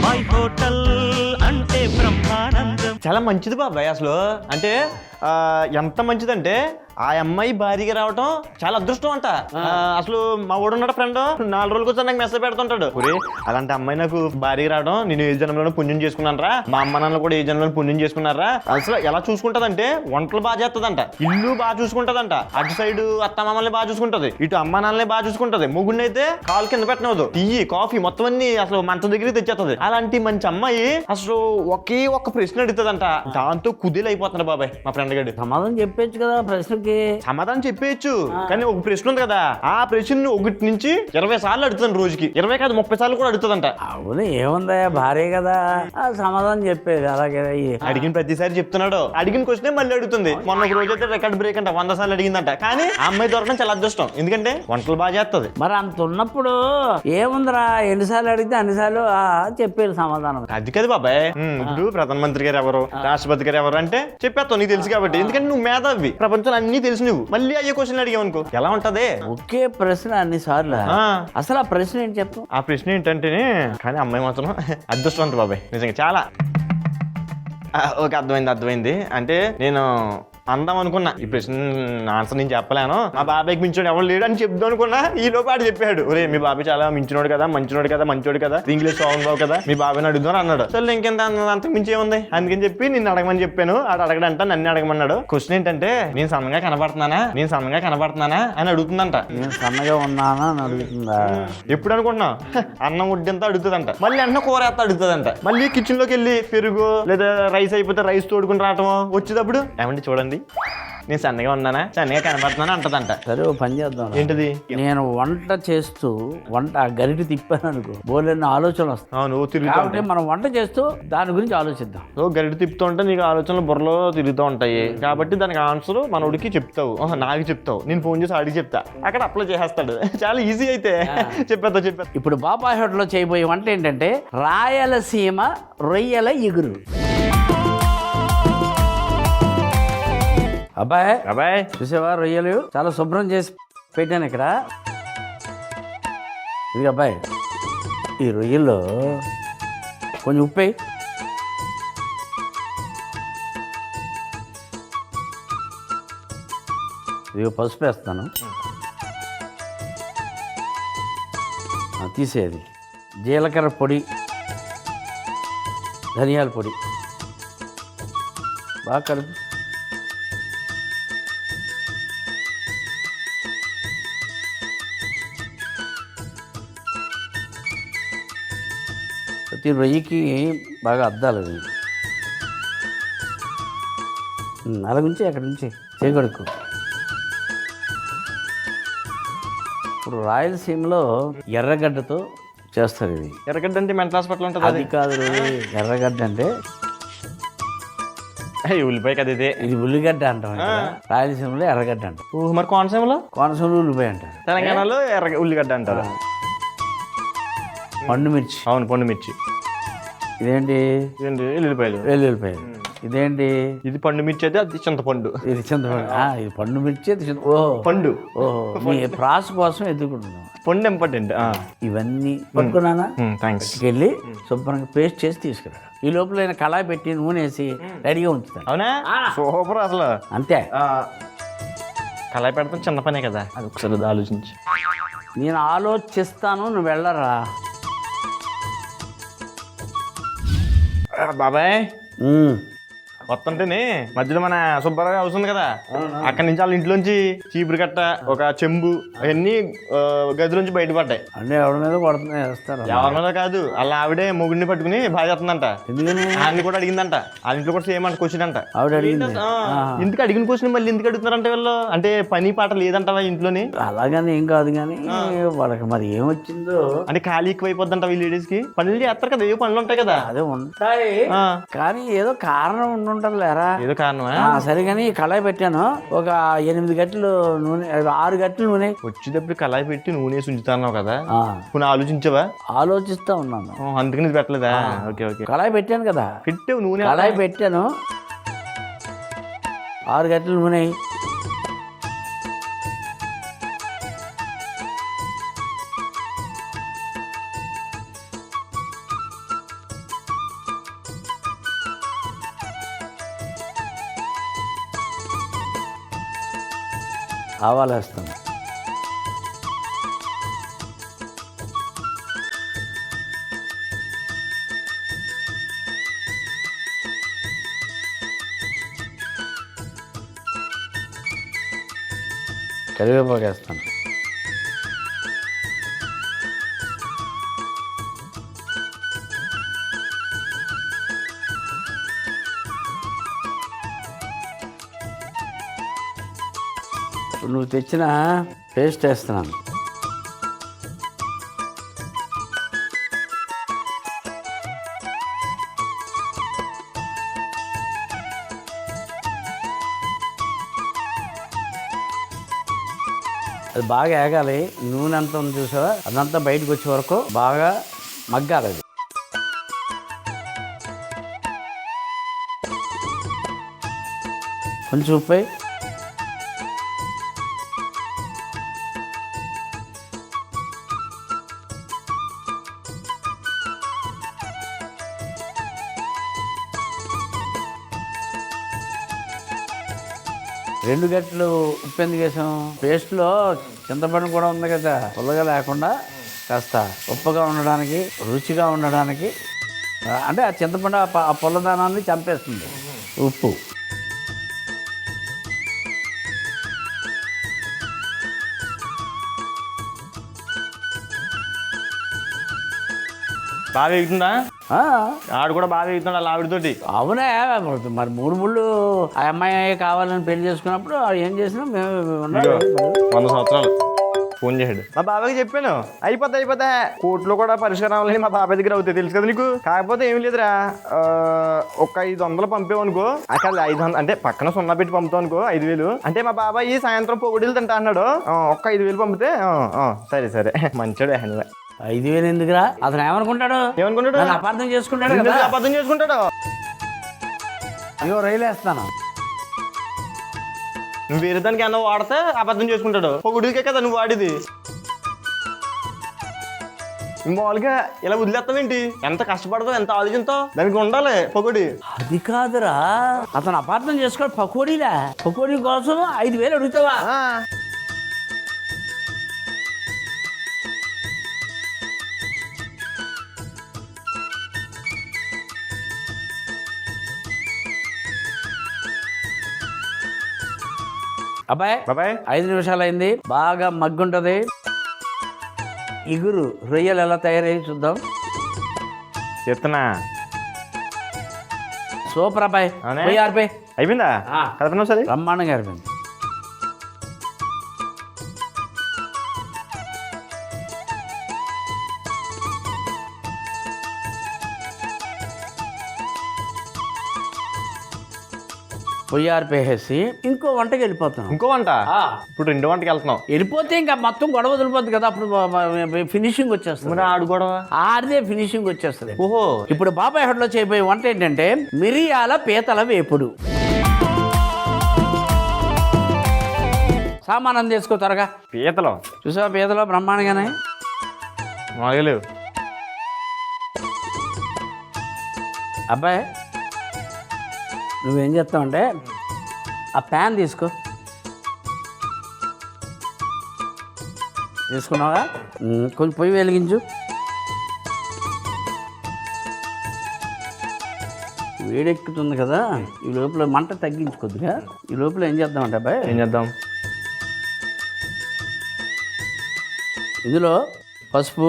My hotel అంటే బ్రహ్మానందం. చాలా మంచిది బాబాయ్ అసలు. అంటే ఎంత మంచిదంటే ఆ అమ్మాయి భారీగా రావటం చాలా అదృష్టం అంట. అసలు మా వాడు ఉన్నాడు ఫ్రెండ్, 4 రోజులకు వచ్చి నాకు మెసేజ్ పెడుతుంటాడు, ఒరే అలాంటి అమ్మాయి నాకు భారీగా రావడం నేను ఏ జన్మలో పుణ్యం చేసుకున్నానరా, మా అమ్మ నాన్న కూడా ఏ జన్మలో పుణ్యం చేసుకున్నారా. అసలు ఎలా చూసుకుంటదంటే వంటలు బాగా చేస్తుందంట, ఇల్లు బాగా చూసుకుంటదంట, అటు సైడ్ అత్త మామల్ని బాగా చూసుకుంటది, ఇటు అమ్మ నాన్నని బాగా చూసుకుంటది, మొగుడిని అయితే కాలు కింద పెట్టనవద్దు, టీ కాఫీ మొత్తం అన్ని అసలు మంచం దగ్గరికి తెచ్చేస్తుంది. అలాంటి మంచి అమ్మాయి అసలు ఒకే ఒక్క ప్రశ్న అడుగుతుందంట, దాంతో కుదేలు అయిపోతున్నారు బాబాయ్ మా ఫ్రెండ్ గడి. సమాధానం చెప్పేచ్చు కదా ప్రశ్నకి. సమాధానం చెప్పేయచ్చు, కానీ ఒక ప్రశ్న ఉంది కదా, ఆ ప్రశ్న 1 నుంచి 20 సార్లు అడుగుతాను, రోజుకి 20 కాదు 30 సార్లు కూడా అడుగుతుందంట. అవును ఏముందా, భార్య కదా, సమాధానం చెప్పేది అలాగే. అడిగిన ప్రతిసారి చెప్తున్నాడు, అడిగిన క్వశ్చన్ మళ్ళీ అడుగుతుంది. మొన్న ఒక రోజు అయితే రికార్డ్ బ్రేక్ అంట, 100 సార్లు అడిగిందంట. కానీ ఆ అమ్మాయి దొరకడం చాలా అదృష్టం, ఎందుకంటే వంటలు బాగా చేస్తుంది. మరి అంత ఉన్నప్పుడు ఏముందిరా, ఎన్నిసార్లు అడిగితే అన్నిసార్లు చెప్పేది సమాధానం. అది కదా బాబాయ్. ఇప్పుడు ప్రధానమంత్రి గారు ఎవరు, రాష్ట్రపతి గారు ఎవరు అంటే చెప్పేస్తావు, నీకు తెలుసు కాబట్టి. ఎందుకంటే నువ్వు మేధావి, ప్రపంచంలో అన్ని తెలుసు. నువ్వు మళ్ళీ అయ్యే క్వశ్చన్ అడిగావు అనుకో ఎలా ఉంటది. ఒకే ప్రశ్న అన్నిసార్లు, అసలు ఆ ప్రశ్న ఏంటి చెప్పు. ఆ ప్రశ్న ఏంటంటేనే, కానీ అమ్మాయి మాత్రం అదృష్టం బాబాయ్ నిజంగా చాలా. ఓకే అర్థమైంది. అంటే నేను అందాం అనుకున్నా, ఈ ప్రశ్న ఆన్సర్ నేను చెప్పలేను, మా బాబాయ్కి మించోడు ఎవరు లేడు అని చెప్దాం అనుకున్నా. ఈ లోపాటు చెప్పాడు, ఒరే మీ బాబాయ్ చాలా మించినోడు కదా, మంచోడు కదా, ఇంగ్లీష్ సాంగ్ బావు కదా, మీ బాబాయ్ని అడుగుదాం అన్నాడు. సరే ఇంకెంత అంతకు మించి ఏముంది అందుకని చెప్పి నిన్ను అడగమని చెప్పాను. ఆడు అడగడంట, నన్ను అడగమన్నాడు. క్వశ్చన్ ఏంటంటే, నేను సన్నగా కనబడుతున్నానా అని అడుగుతుందంట. నేను సన్నగా ఉన్నానా అని అడుగుతుందా? ఎప్పుడు అనుకుంటున్నావు, అన్నం వడ్డంతా అడుగుతుందంట, మళ్ళీ అన్న కూర వేస్తా అడుగుతుందంట, మళ్ళీ కిచెన్ లోకి వెళ్ళి పెరుగు లేదా రైస్ అయిపోతే రైస్ తోడుకుని రావటం, వచ్చేటప్పుడు ఏమంటే చూడండి నేను సన్నగా ఉన్నానా, సన్నగా కనబడుతున్నానా అంటదంట. సరే ఓ పని చేద్దాం, ఏంటిది, నేను వంట చేస్తూ గరిటి తిప్పాను అనుకో, బోలేని ఆలోచనలు వస్తాయి. అవును కాబట్టి మనం వంట చేస్తూ దాని గురించి ఆలోచిద్దాం. గరిట తిప్పుతూ ఉంటే నీకు ఆలోచనలు బుర్రలో తిరుగుతూ ఉంటాయి, కాబట్టి దానికి ఆన్సర్ మనోడికి చెప్తావు, నాకు చెప్తావు, నేను ఫోన్ చేసి అడిగి చెప్తా, అక్కడ అప్లై చేసేస్తాడు. చాలా ఈజీ అయితే చెప్పేస్తా. ఇప్పుడు బాబాయ్ హోటల్లో చేయబోయే వంట ఏంటంటే రాయలసీమ రొయ్యల ఇగురు. అబ్బాయి చూసావా, రొయ్యలు చాలా శుభ్రం చేసి పెట్టాను ఇక్కడ. ఇది అబ్బాయి, ఈ రొయ్యల్లో కొంచెం ఉప్పు వేయి, ఇది పసుపు వేస్తాను, తీసేది, జీలకర్ర పొడి, ధనియాల పొడి బాగా కలుపు, ప్రతి రొయ్యకి బాగా అద్దాలి, అలాగుంచి అక్కడ నుంచి చేయగడుకు. ఇప్పుడు రాయలసీమలో ఎర్రగడ్డతో చేస్తారు. ఇది ఎర్రగడ్డ అంటే మెంటల్ హాస్పిటల్ ఉంటుంది, అది కాదు. ఎర్రగడ్డ అంటే ఉల్లిపాయ కదా, ఇది ఉల్లిగడ్డ అంటాం. రాయలసీమలో ఎర్రగడ్డ అంటారు. మరి కోనసీమలో ఉల్లిపాయ అంటారు. తెలంగాణలో ఉల్లిగడ్డ అంటారు. పండు మిర్చి. అవును పండు మిర్చి. ఇదేంటి, వెల్లుల్లిపాయలు. ఇదేంటి, ఇది పండు మిర్చి అయితే అది చింతపండు. ఇది చింతపండు. ఇది పండు మిర్చి, అది పండు. మీ ప్రాస కోసం ఎదుర్కొంటున్నాం. పండు ఇంపార్టెంట్. ఇవన్నీ పట్టుకున్నానా, థ్యాంక్స్. వెళ్ళి శుభ్రంగా పేస్ట్ చేసి తీసుకురా. ఈ లోపల నేను కళాయి పెట్టి నూనె వేసి రెడీగా ఉంచుతాను. అవునా, సూపర్ అసలు. అంతే, కళాయి పెడతాం చిన్న పనే కదా, అది ఒకసారి ఆలోచించి. నేను ఆలోచిస్తాను, నువ్వు వెళ్ళరా. బాబాయ్ వస్తుంటేనే మధ్యలో మన సుబ్బారావు హౌస్ ఉంది కదా, అక్కడి నుంచి వాళ్ళ ఇంట్లోంచి చీపురు కట్ట, ఒక చెంబు, అవన్నీ గదిలోంచి బయటపడ్డాయి. అంటే ఎవరి మీద పడుతున్నాయి, ఎవరి మీద కాదు, అలా ఆవిడే మొగుడిని పట్టుకుని బాగా చేస్తుందంట. ఎందుకని ఆవిడ కూడా అడిగిందంట, వాళ్ళ ఇంట్లో కూడా సేమ్ అంట క్వశ్చన్ అంట. ఆవిడ అడిగింది. ఎందుకు అడిగిన క్వశ్చన్ మళ్ళీ ఎందుకు అడుగుతున్నారంటే వీళ్ళు, అంటే పని పాట లేదంటవా ఇంట్లోని. అలాగని ఏం కాదు, కానీ వాళ్ళకి మరి ఏమొచ్చిందో, అంటే ఖాళీ ఎక్కువైపోద్దంట ఈ లేడీస్ కి. పనులు చేస్తారు కదా, ఏ పనులు ఉంటాయి కదా. అదే ఉంటాయి, కానీ ఏదో కారణం ఉంటుంటారు లేరా, ఏదో కారణమా. సరే కానీ కళాయి పెట్టాను, ఒక 8 గంటలు నూనె, 6 గంటలు నూనె. వచ్చేటప్పుడు కళాయి పెట్టి నూనె ఉంచుతున్నావు కదా, నువ్వు ఆలోచించవా? ఆలోచిస్తా ఉన్నాను, అందుకని ఇది పెట్టలేదా? Okay okay. కళాయి పెట్టాను కదా, పెట్టావు నూనె, కళాయి పెట్టాను, 6 గంటలు నూనె. ఆవాలు వేస్తాను. కరివేపాకు వేస్తాను. నువ్వు తెచ్చిన పేస్ట్ వేస్తున్నాను. అది బాగా ఏగాలి. నూనె అంతా ఉంది చూసావా, అదంతా బయటకు వచ్చే వరకు బాగా మగ్గాలి. అది కొంచెం ఉప్పు వేయి. రెండు గంటలు ఉప్పు ఎందుకు వేసాం? పేస్ట్లో చింతపండు కూడా ఉంది కదా, పుల్లగా లేకుండా కాస్త ఉప్పుగా ఉండడానికి, రుచిగా ఉండడానికి. అంటే ఆ చింతపండు ఆ పుల్లదానాన్ని చంపేస్తుంది ఉప్పు. బాగా వేగుతుందా? ఆ, ఆడు కూడా బాగా వేగుతున్నాడు అలా ఆవిడతోటి. అవునే. మరి 3 ముళ్ళు ఆ అమ్మాయి కావాలని పెళ్లి చేసుకున్నప్పుడు ఏం చేసినా మేము ఉండాలి. 100 సంవత్సరాలు ఫోన్ చేసాడు. మా బాబాయ్కి చెప్పాను, అయిపోతా కోర్టులో కూడా పరిష్కారం అవ్వాలని మా బాబాయ్ దగ్గర అవుతాయి, తెలుసు కదా నీకు. కాకపోతే ఏమి లేదురా, ఒక 500 పంపేవనుకో, అక్కడ 500 అంటే పక్కన 0 పెట్టి పంపుతావు అనుకో, 5,000. అంటే మా బాబాయ్ సాయంత్రం పొగుడిలు తింటా అన్నాడు. ఒక్క 5,000 పంపితే సరే మంచోడు. 5,000 ఎందుకురా? అతను ఏమనుకుంటాడు? నన్ను అపార్థం చేసుకుంటాడు కదా. అబద్ధం చేసుకుంటాడు. అయ్యో, రైలు వేస్తాను. నువ్వు వేరే దానికి ఏమన్నా వాడితే అబద్ధం చేసుకుంటాడు. పొగుడికే కదా నువ్వు వాడిది. మామూలుగా ఇలా వదిలేస్తావేంటి? ఎంత కష్టపడతావు, ఎంత ఆలోచించావు, దానికి ఉండాలి పొగుడి. అది కాదురా, అతను అపార్థం చేసుకోడు. పకోడీలా, పకోడీ కోసం 5,000 అడుగుతావా? అబ్బాయి 5 నిమిషాలు అయింది. బాగా మగ్గుంటది. ఇగురు రొయ్యలు ఎలా తయారయ్యి చూద్దాం. చెప్తున్నా. సూపర్ అబ్బాయి. అయిపోయిందా? కదపనా సరే. బ్రహ్మాండంగా అయిపోయింది. పొయ్యి ఆరిపేసి ఇంకో వంటకి వెళ్ళిపోతున్నాం. ఇంకో వంట? ఇప్పుడు 2 వంటకి వెళ్తున్నాం. వెళ్ళిపోతే ఇంకా మొత్తం గొడవ వదిలిపోతుంది కదా, అప్పుడు ఫినిషింగ్ వచ్చేస్తుంది. ఆడు గొడవ ఆడిదే ఫినిషింగ్ వచ్చేస్తుంది. ఓహో. ఇప్పుడు బాబాయ్ హోటల్లో చేయబోయే వంట ఏంటంటే మిరియాల పీతల వేపుడు. సామానం తీసుకో త్వరగా. పీతలు చూసావా? పీతలో బ్రహ్మాండంగానే మొదలలేవు. అబ్బాయి, నువ్వేం చేస్తావంటే ఆ ప్యాన్ తీసుకున్నావా? కొంచెం పొయ్యి వెలిగించు. వేడెక్కుతుంది కదా, ఈ లోపల మంట తగ్గించుకొద్దుగా. ఈ లోపల ఏం చేద్దామంటే అబ్బాయి, ఏం చేద్దాం? ఇందులో పసుపు,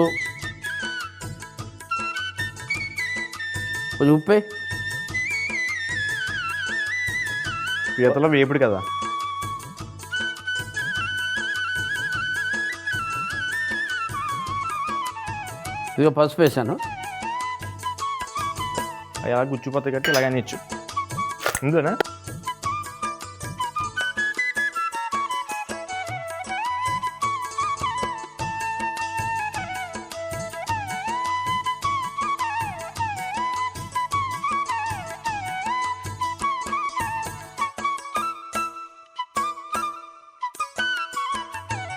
కొంచెం ఉప్పు. పీతలో వేపుడు కదా. ఇదిగో పసుపు వేసాను. అవి అలా గుచ్చిపోతాయి కట్టి ఇలాగ అనిచ్చు. ఇందులోనా?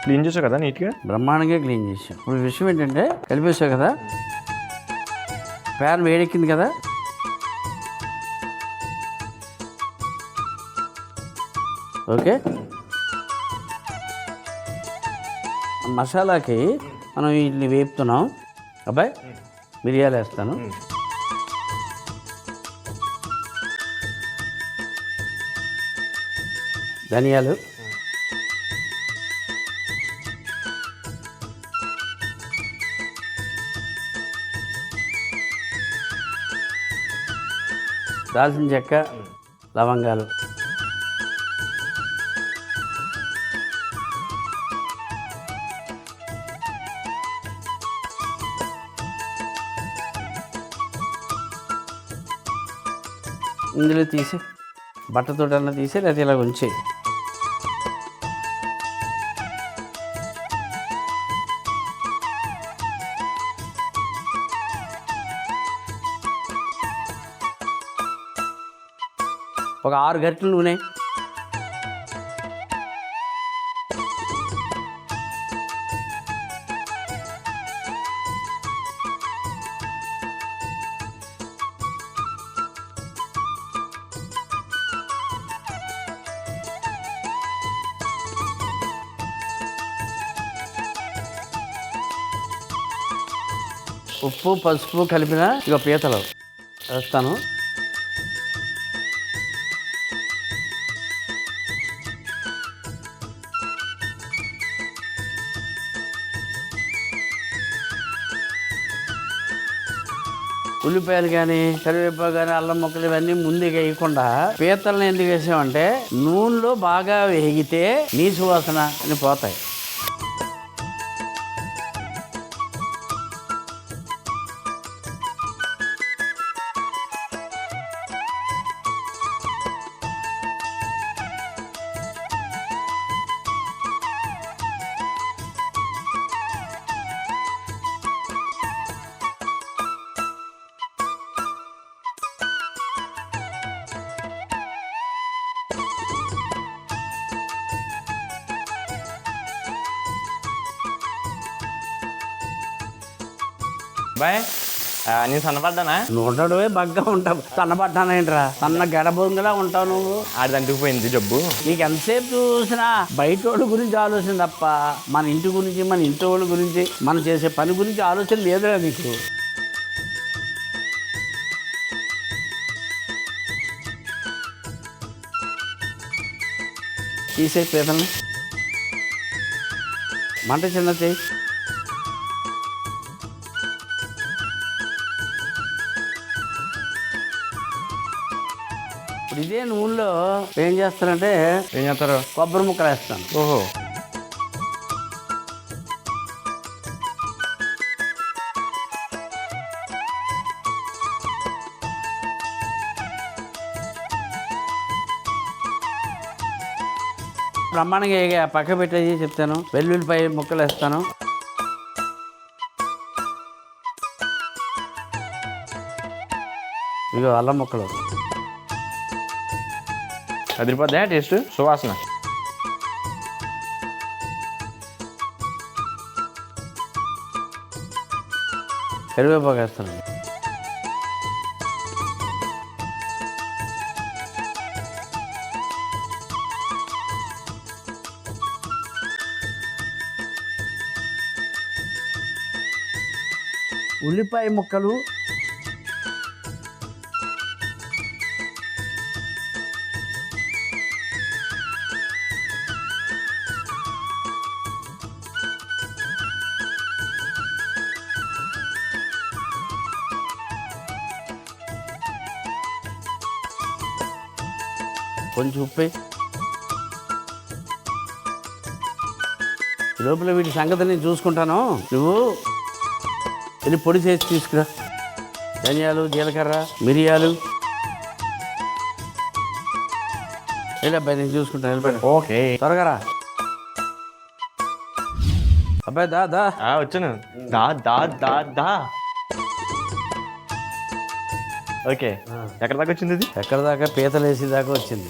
క్లీన్ చేసావు కదా నీట్గా? బ్రహ్మాండంగా క్లీన్ చేసాం. ఇప్పుడు విషయం ఏంటంటే కలిపేసావు కదా, ప్యాన్ వేడెక్కింది కదా, ఓకే. మసాలాకి మనం వీటిని వేపుతున్నాం. అబ్బాయి మిరియాలు వేస్తాను, ధనియాలు, దాల్చిన చెక్క, లవంగాలు, ఇందులో తీసి బట్టతోటన్నా తీసి లేకపోతే ఇలా ఉంచి ఒక 6 గంటల నూనె, ఉప్పు, పసుపు కలిపిన ఇక పీతలు వేస్తాను. ఉల్లిపాయలు కానీ కరివేపాకు కానీ అల్లం ముక్కలు ఇవన్నీ ముందుగా వేయకుండా పీతలను ఎందుకు వేసామంటే నూనెలో బాగా వేగితే నీసు వాసన అని పోతాయి. బాయ్ నేను సన్నపడ్డానా? నువ్వు ఉండడమే బగ్గా ఉంటావు, సన్నపడ్డానేంట్రా? సన్న గడబొంగలా ఉంటావు నువ్వు. ఆడిదంటుకు పోయింది జబ్బు. నీకు ఎంతసేపు చూసినా బయట వాళ్ళ గురించి ఆలోచన తప్ప మన ఇంటి గురించి, మన ఇంటి వాళ్ళ గురించి, మనం చేసే పని గురించి ఆలోచన లేదురా నీకు. తీసే పీతల్ని మంట చిన్న చేయి. ఇప్పుడు ఇదే నూనెలో ఏం చేస్తారంటే ఏం చేస్తారు? కొబ్బరి ముక్కలు వేస్తాను. ఓహో, బ్రహ్మాండంగా పక్క పెట్టేసి చెప్తాను. వెల్లుల్లిపాయ ముక్కలు వేస్తాను. ఇగో అల్లం ముక్కలు, అదిరిపోద్దా టేస్ట్, సువాసన. కరివేపాకు వేస్తాను. ఉల్లిపాయ ముక్కలు, కొంచెం ఉప్పు, లోపల వీటి సంగతి నేను చూసుకుంటాను. నువ్వు వెళ్ళి పొడి చేసి తీసుకురా. ధనియాలు, జీలకర్ర, మిరియాలు. వెళ్ళి అబ్బాయి నేను చూసుకుంటాను. వెళ్ళిపోయాను. ఓకే, త్వరగా రా అబ్బాయి. దా దా వచ్చాను. దా దా దా దా. ఓకే, ఎక్కడ దాకా వచ్చింది ఇది? ఎక్కడ దాకా? పీతలు వేసి దాకా వచ్చింది.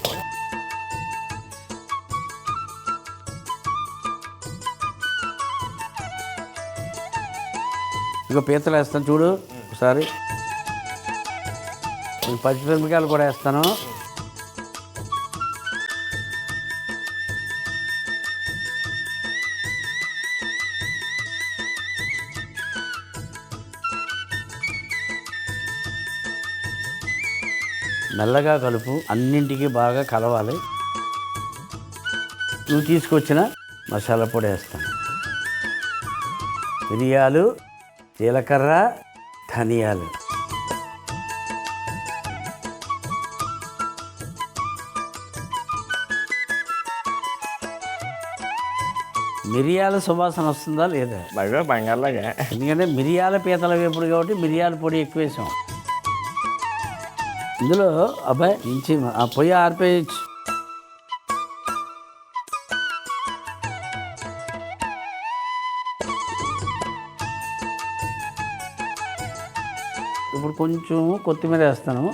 ఇక పీతలు వేస్తాను చూడు ఒకసారి. పచ్చిమిరపకాయలు కూడా వేస్తాను. మెల్లగా కలుపు, అన్నింటికి బాగా కలవాలి. నువ్వు తీసుకొచ్చిన మసాలా పొడి వేస్తాను. మిరియాలు, జీలకర్ర, ధనియాలు. మిరియాల సువాసన వస్తుందా లేదా? బాగా బంగారులాగా. ఎందుకంటే మిరియాల పీతల వేపుడు కాబట్టి మిరియాల పొడి ఎక్కువ వేసాం ఇందులో. అబ్బాయి ఇంచి ఆ పొయ్యి ఆర్పేయచ్చు. ఇప్పుడు కొంచెం కొత్తిమీర వేస్తాను.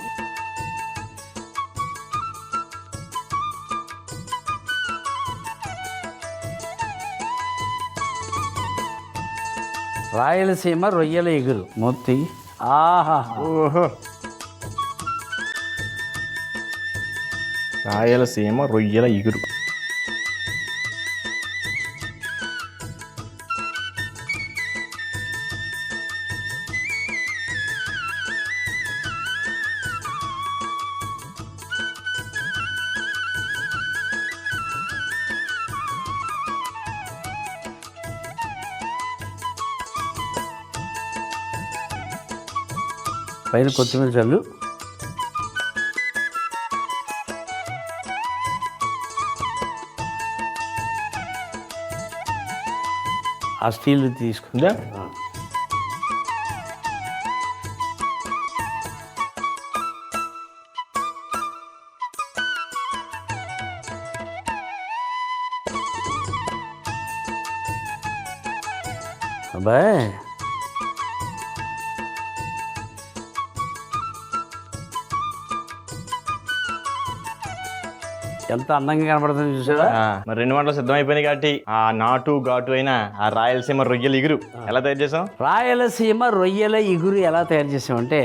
రాయలసీమ రొయ్యల ఎగురు మొత్తి. ఆహా, ఓహో, రాయలసీమ రొయ్యల ఇగురు. పైన కొత్తిమీర చల్లు. ఆ స్టీల్ తీసుకుందా. అబ్బాయి ఎంత అందంగా కనపడుతుంది చూసారా? మరి 2 వంటలు సిద్ధం అయిపోయినాయి కాబట్టి ఆ నాటు ఘాటు అయినా ఆ రాయలసీమ రొయ్యల ఇగురు ఎలా తయారు చేసాం? రాయలసీమ రొయ్యల ఇగురు ఎలా తయారు చేసామంటే,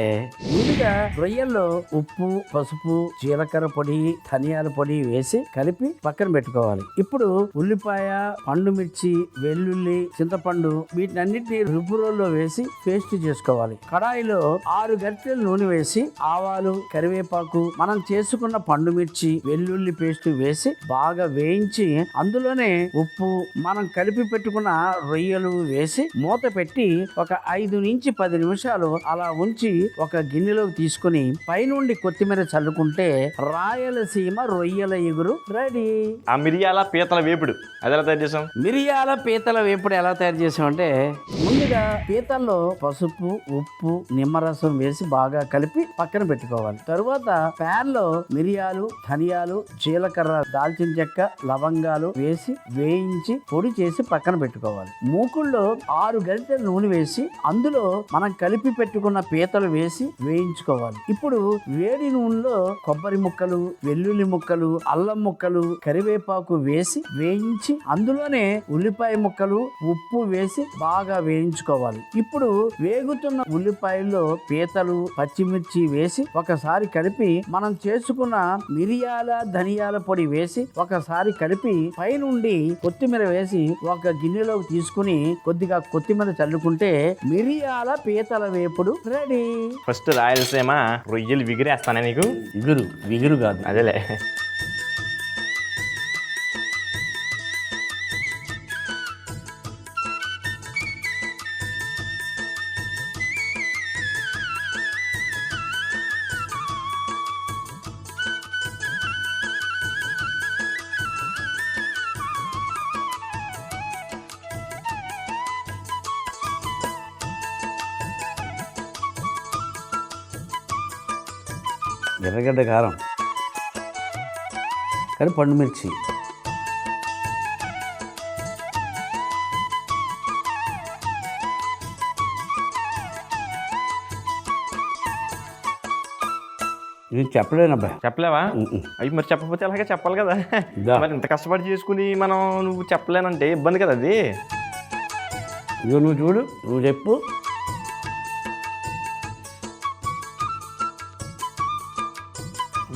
ముందుగా రొయ్యల్లో ఉప్పు, పసుపు, జీలకర్ర పొడి, ధనియాల పొడి వేసి కలిపి పక్కన పెట్టుకోవాలి. ఇప్పుడు ఉల్లిపాయ, పండు మిర్చి, వెల్లుల్లి, చింతపండు వీటినన్నిటిని రుబ్బురోల్లో వేసి పేస్ట్ చేసుకోవాలి. కడాయిలో 6 గరిటెల నూనె వేసి ఆవాలు, కరివేపాకు, మనం చేసుకున్న పండు మిర్చి, వెల్లుల్లి పేస్ట్ వేసి బాగా వేయించి అందులోనే ఉప్పు, మనం కలిపి పెట్టుకున్న రొయ్యలు వేసి మూత పెట్టి ఒక 5 నుంచి 10 నిమిషాలు అలా ఉంచి ఒక గిన్నెలోకి తీసుకుని పైనుండి కొత్తిమీర చల్లుకుంటే రాయలసీమ రొయ్యల ఇగురు రెడీ. ఆ మిరియాల పీతల వేపుడు అది ఎలా తయారు చేసాం? మిరియాల పీతల వేపుడు ఎలా తయారు చేసామంటే, ముందుగా పీతల్లో పసుపు, ఉప్పు, నిమ్మరసం వేసి బాగా కలిపి పక్కన పెట్టుకోవాలి. తరువాత ప్యాన్ లో మిరియాలు, ధనియాలు, జీలకర్ర, దాల్చిన చెక్క, లవంగాలు వేసి వేయించి పొడి చేసి పక్కన పెట్టుకోవాలి. మూకుల్లో 6 గరిటెల నూనె వేసి అందులో మనం కలిపి పెట్టుకున్న పీతలు వేసి వేయించుకోవాలి. ఇప్పుడు వేడి నూనెలో కొబ్బరి ముక్కలు, వెల్లుల్లి ముక్కలు, అల్లం ముక్కలు, కరివేపాకు వేసి వేయించి అందులోనే ఉల్లిపాయ ముక్కలు, ఉప్పు వేసి బాగా వేయించుకోవాలి. ఇప్పుడు వేగుతున్న ఉల్లిపాయల్లో పీతలు, పచ్చిమిర్చి వేసి ఒకసారి కలిపి మనం చేసుకున్న మిరియాల, ధనియాల పొడి వేసి ఒకసారి కలిపి పైనుండి కొత్తిమీర వేసి ఒక గిన్నెలోకి తీసుకుని కొద్దిగా కొత్తిమీర చల్లుకుంటే మిరియాల పీతల వేపుడు రెడీ. ఫస్ట్ రాయలసీమ రొయ్యలు విగిరేస్తానా నీకు? విగురు కాదు, అదేలే. ఎర్రగడ్డ కారం, కానీ పండు మిర్చి, నేను చెప్పలేనబ్బా. చెప్పలేవా? అవి మరి చెప్పకపోతే అలాగే చెప్పాలి కదా. మరి ఇంత కష్టపడి చేసుకుని మనం నువ్వు చెప్పలేనంటే ఇబ్బంది కదా అది. ఇదిగో నువ్వు చూడు, నువ్వు చెప్పు.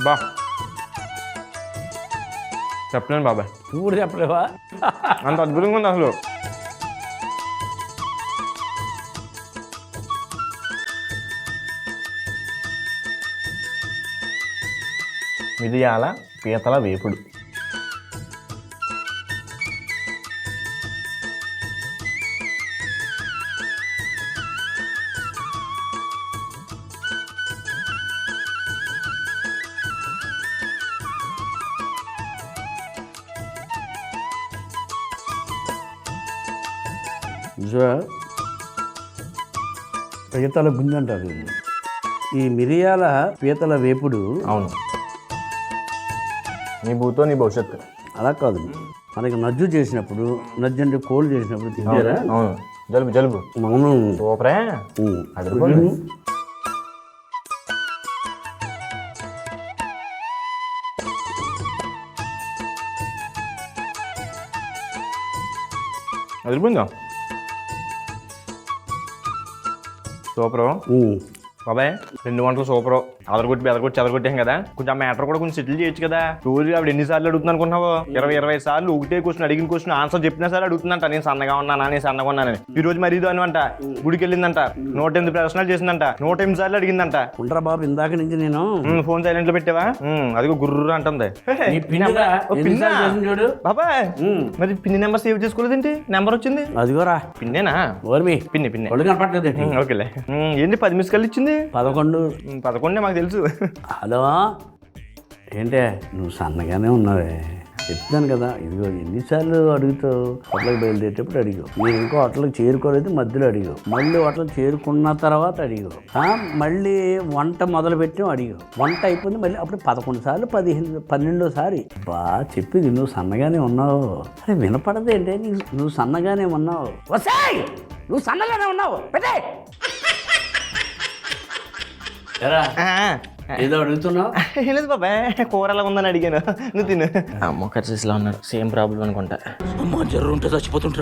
బా చెప్పలేను బాబాయ్. నువ్వు కూడా చెప్పలేవా? అంత అద్భుతంగా ఉంది అసలు. మిరియాల పీతల వేపుడు. పీతల గుంజ అంటారు ఈ మిరియాల పీతల వేపుడు. అవును, నీ భూతో నీ భవిష్యత్తు. అలా కాదు, మనకి నజ్జు చేసినప్పుడు, నజ్జు అంటే కోళ్ళు చేసినప్పుడు తింటారా? అవును, జలుబు జలుబు అవును. సూపరే. అదిరిపోయిందా సూపరు బాబాయ్. 2 వంటలు సూపరు. అదరగొట్టి బెదరగొట్టి చెదరగొట్టాం కదా, కొంచెం ఆ మ్యాటర్ కూడా కొంచెం సెటిల్ చేయొచ్చు కదా. రోజు ఆవిడ ఎన్నిసార్లు అడుగుతుంది అనుకున్నావు? 20-25 సార్లు ఒకటే క్వశ్చన్, అడిగిన క్వశ్చన్ ఆన్సర్ చెప్పినా సరే అడుగుతుందంట. నేను సన్నగా ఉన్నానా, నేను సన్నగా ఉన్నానని. ఈ రోజు మరీ అనమాట, గుడికి వెళ్ళిందంట, 108 ప్రశ్నలు చేసిందంట, 108 సార్లు అడిగిందంట. ఉండరా బాబు, ఇందాక నుంచి నేను ఫోన్ సైలెంట్ లో పెట్టావా? అదిగో గుర్రు అంటుంది. చూడు బాబాయ్, మరి పిన్ని నెంబర్ సేవ్ చేసుకోలేదేంటి? నెంబర్ వచ్చింది అదిగోరా. పిన్నేనా? ఓర్మి పిన్ని పిన్ని ఒళ్ళు కనపడలేదు. ఓకేలే. ఏంటి 10 మిస్ కాల్ ఇచ్చింది? 11 మాకు తెలుసు. హలో, ఏంటే నువ్వు సన్నగానే ఉన్నావే, చెప్తాను కదా. ఇదిగో ఎన్నిసార్లు అడుగుతావు? హోటల్కి బయలుదేరేటప్పుడు అడిగావు, నేను ఇంకో హోటల్కి చేరుకోలేదు, మధ్యలో అడిగావు, మళ్ళీ హోటల్కి చేరుకున్న తర్వాత అడిగావు, మళ్ళీ వంట మొదలుపెట్టాం అడిగావు, వంట అయిపోయింది మళ్ళీ అప్పుడు 11 సార్లు 12సారి చెప్పింది నువ్వు సన్నగానే ఉన్నావు. అరే వినపడదేంటే? నువ్వు సన్నగానే ఉన్నావు. వస్తాయ్, నువ్వు సన్నగానే ఉన్నావు. పెట్టే ఏదో అడుగుతున్నావు. లేదు బాబాయ్, కూర ఎలా ఉందని అడిగాను. నువ్వు తిను. అమ్మ ఖర్చులో ఉన్నాడు, సేమ్ ప్రాబ్లం అనుకుంటా. అమ్మ జర్రు ఉంటే చచ్చిపోతుంటా.